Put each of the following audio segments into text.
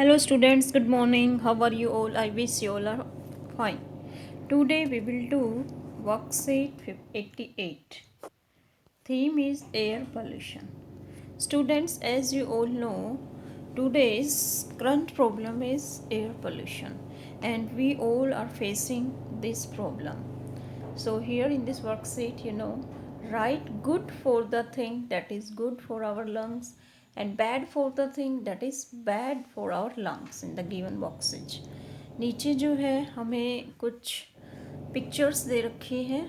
Hello students, good morning. How are you all? I wish you all are fine. Today we will do worksheet 88. Theme is air pollution. Students, as you all know, today's current problem is air pollution and we all are facing this problem. So here in this worksheet, write good for the thing that is good for our lungs and bad for the thing that is bad for our lungs in the given boxes. नीचे जो है हमें कुछ pictures दे रखी हैं,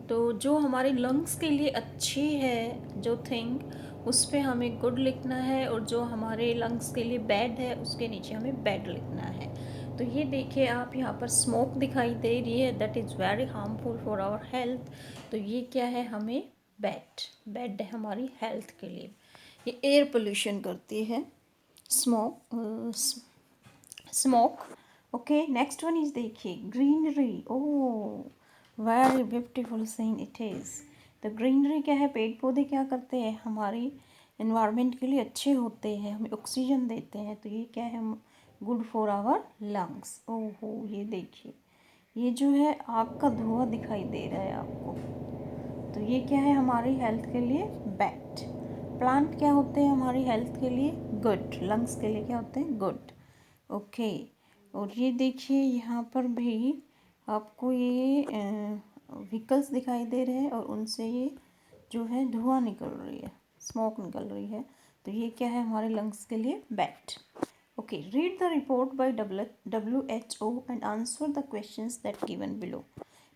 तो जो हमारे लंग्स के लिए अच्छी है जो थिंग उस पर हमें गुड लिखना है और जो हमारे लंग्स के लिए बैड है उसके नीचे हमें बैड लिखना है। तो ये देखिए आप यहाँ पर स्मोक दिखाई दे रही है, that is very harmful for our health. तो ये क्या है, हमें बैड है हमारी हेल्थ के लिए। ये एयर पोल्यूशन करती है smoke. Okay, next one is देखिए greenery. Oh very beautiful scene it is. तो ग्रीनरी क्या है, पेड़ पौधे क्या करते हैं, हमारी इन्वायरमेंट के लिए अच्छे होते हैं, हमें ऑक्सीजन देते हैं। तो ये क्या है, गुड फॉर आवर लंग्स। ओहो ये देखिए, ये जो है आग का धुआं दिखाई दे रहा है आपको, तो ये क्या है हमारी हेल्थ के लिए बैड। प्लांट क्या होते हैं हमारी हेल्थ के लिए गुड, लंग्स के लिए क्या होते हैं गुड। ओके, और ये देखिए यहाँ पर भी आपको ये व्हीकल्स दिखाई दे रहे हैं और उनसे ये जो है धुआं निकल रही है, स्मोक निकल रही है। तो ये क्या है हमारे लंग्स के लिए bad. Okay, read the report by WHO and answer the questions that given below.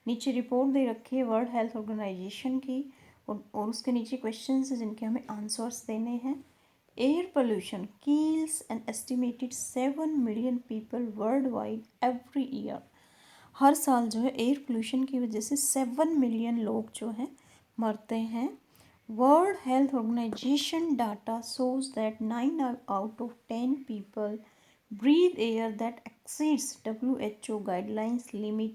नीचे रिपोर्ट दे रखी है वर्ल्ड हेल्थ ऑर्गेनाइजेशन की और उसके नीचे क्वेश्चंस हैं जिनके हमें आंसर्स देने हैं। Air pollution kills an estimated 7 million people worldwide every year। हर साल जो है एयर पोल्यूशन की वजह से 7 मिलियन लोग जो हैं मरते हैं। World Health Organization data shows that 9 out of 10 people breathe air that exceeds WHO guidelines limit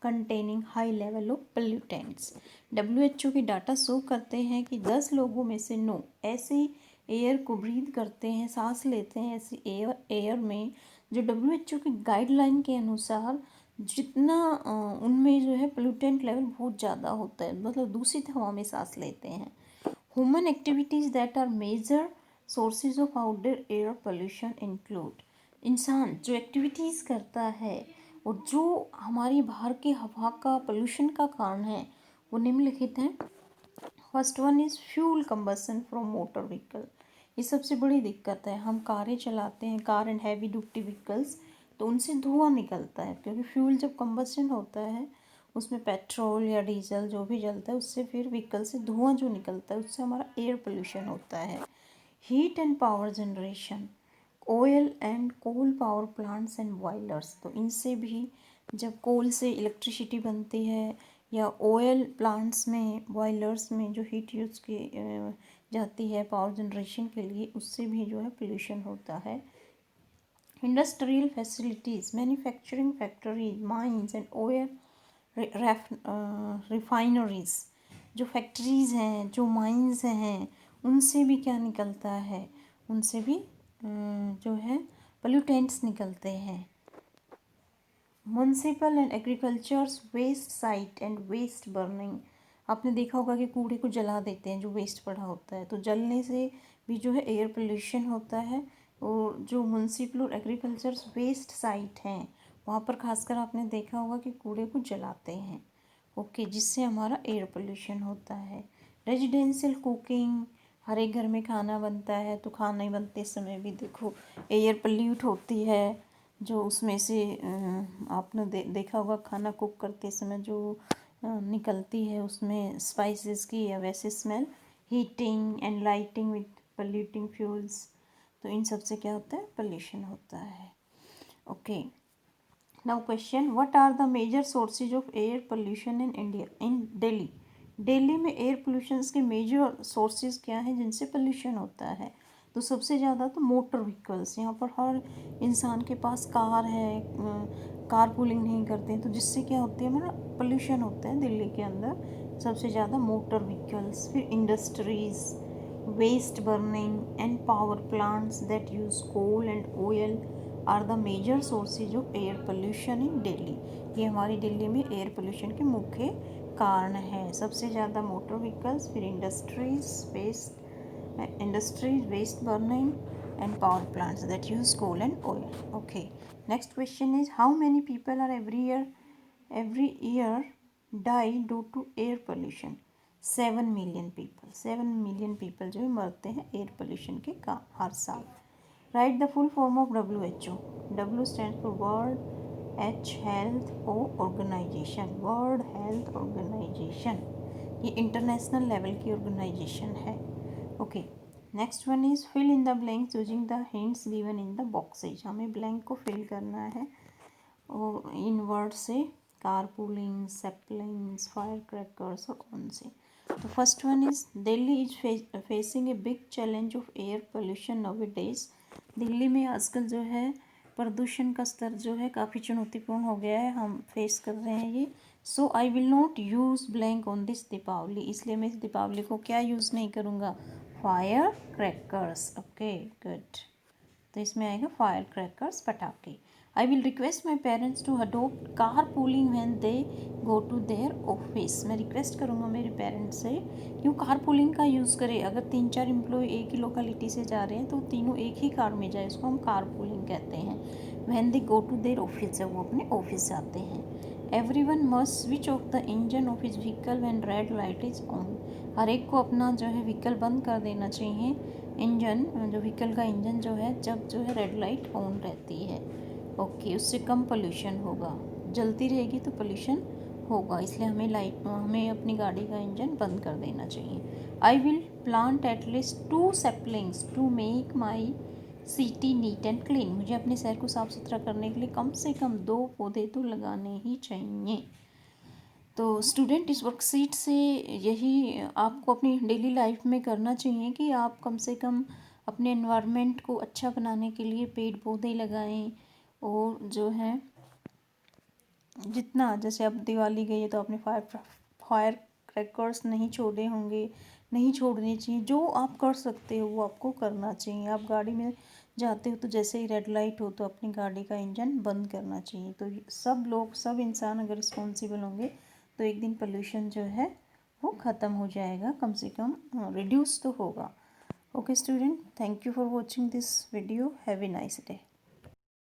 containing high level of pollutants। WHO की डाटा शो करते हैं कि 10 लोगों में से 9 ऐसे एयर को ब्रीथ करते हैं, सांस लेते हैं ऐसी एयर में जो WHO की गाइडलाइन के अनुसार जितना उनमें जो है पोल्यूटेंट लेवल बहुत ज़्यादा होता है, मतलब दूषित हवा में सांस लेते हैं। Human activities that are major sources of outdoor air pollution include. इंसान जो एक्टिविटीज़ करता है और जो हमारी बाहर की हवा का पोल्यूशन का कारण है वो निम्नलिखित हैं। First one is fuel combustion from motor vehicle. ये सबसे बड़ी दिक्कत है, हम कारें चलाते हैं, car and heavy duty vehicles, तो उनसे धुआं निकलता है क्योंकि फ्यूल जब कंबसन होता है उसमें पेट्रोल या डीजल जो भी जलता है उससे फिर व्हीकल से धुआं जो निकलता है उससे हमारा एयर पोल्यूशन होता है। Heat and power generation, oil and coal power plants and boilers, तो इनसे भी जब कोल से इलेक्ट्रिसिटी बनती है या ऑयल प्लांट्स में बॉयलर्स में जो हीट यूज़ की जाती है पावर जनरेशन के लिए, उससे भी जो है पोल्यूशन होता है। Industrial facilities, manufacturing factories, mines and oil refineries, जो फैक्ट्रीज़ हैं जो माइंस हैं उनसे भी क्या निकलता है, उनसे भी जो है पोल्यूटेंट्स निकलते हैं। Municipal and agricultures waste site and waste burning, आपने देखा होगा कि कूड़े को जला देते हैं जो वेस्ट पड़ा होता है, तो जलने से भी जो है एयर पोल्यूशन होता है। और जो म्यूनसिपल और एग्रीकल्चर्स वेस्ट साइट हैं वहाँ पर खासकर आपने देखा होगा कि कूड़े को जलाते हैं, ओके, जिससे हमारा एयर पोल्यूशन होता है। रेजिडेंशियल कुकिंग, हर एक घर में खाना बनता है तो खाना बनते समय भी देखो एयर पोल्यूट होती है, जो उसमें से आपने देखा होगा खाना कुक करते समय जो निकलती है उसमें स्पाइसेस की या वैसे smell. Heating and lighting with polluting fuels, तो इन सब से क्या होता है, पोल्यूशन होता है। Okay, now question, what are the major sources of air pollution in India in Delhi. Delhi में एयर पोल्यूशन के मेजर सोर्सेज क्या हैं जिनसे पोल्यूशन होता है। तो सबसे ज़्यादा तो मोटर व्हीकल्स, यहाँ पर हर इंसान के पास कार है, कार पूलिंग नहीं करते हैं, तो जिससे क्या होती है हमारा पोल्यूशन होता है दिल्ली के अंदर सबसे ज़्यादा मोटर व्हीकल्स। फिर industries, waste burning and power plants that use coal and oil are the major sources of air pollution in Delhi. ये हमारी दिल्ली में एयर पोल्यूशन के मुख्य कारण है। सबसे ज़्यादा मोटर व्हीकल्स, फिर industries waste burning and power plants that use coal and oil. Okay, next question is how many people are every year die due to air pollution? 7 million people. 7 million people जो मरते हैं air pollution के हर साल. Write the full form of WHO. W stands for World, H Health, O Organization. World Health Organization. ये international level की organisation है. Okay, next one is fill in the blanks using the hints given in the boxes. हमें blank को fill करना है और इन word से कारपूलिंग, सेपलिंग्स, फायर क्रैकर्स और ऑन से. तो first one is Delhi is facing a big challenge of air pollution nowadays. Delhi में आजकल जो है प्रदूषण का स्तर जो है काफ़ी चुनौतीपूर्ण हो गया है, हम फेस कर रहे हैं ये. So I will not use blank on this Deepawali. इसलिए मैं इस दीपावली को क्या यूज़ नहीं करूँगा? Fire crackers. Okay, good. तो इसमें आएगा फायर क्रैकर्स, पटाखे. I will request my parents to adopt car pooling when they go to their office. मैं रिक्वेस्ट करूँगा मेरे पेरेंट्स से क्यों कार पूलिंग का यूज़ करें. अगर 3-4 एम्प्लॉय एक ही लोकेलिटी से जा रहे हैं तो तीनों एक ही कार में जाए, इसको हम कार पूलिंग कहते हैं. When they go to their office, जब वो अपने ऑफिस जाते हैं. Everyone must switch off the engine off his vehicle when red light is on. हर एक को अपना जो है व्हीकल बंद कर देना चाहिए. इंजन जो व्हीकल का इंजन जो है जब जो है रेड लाइट ऑन रहती है. ओके, उससे कम पोल्यूशन होगा. जलती रहेगी तो पोल्यूशन होगा, इसलिए हमें अपनी गाड़ी का इंजन बंद कर देना चाहिए. I will plant at least 2 saplings to make my city neat and clean. मुझे अपने शहर को साफ़ सुथरा करने के लिए कम से कम 2 पौधे तो लगाने ही चाहिए. तो स्टूडेंट, इस वर्कशीट से यही आपको अपनी डेली लाइफ में करना चाहिए कि आप कम से कम अपने एनवायरनमेंट को अच्छा बनाने के लिए पेड़ पौधे लगाएं. और जो है जितना, जैसे अब दिवाली गई है तो आपने फायर क्रैकर्स नहीं छोड़े होंगे, नहीं छोड़ने चाहिए. जो आप कर सकते हो वो आपको करना चाहिए. आप गाड़ी में जाते हो तो जैसे ही रेड लाइट हो तो अपनी गाड़ी का इंजन बंद करना चाहिए. तो सब इंसान अगर रिस्पॉन्सिबल होंगे तो एक दिन पोल्यूशन जो है वो ख़त्म हो जाएगा, कम से कम रिड्यूस तो होगा. Okay student, thank you for watching this video. Have a nice day.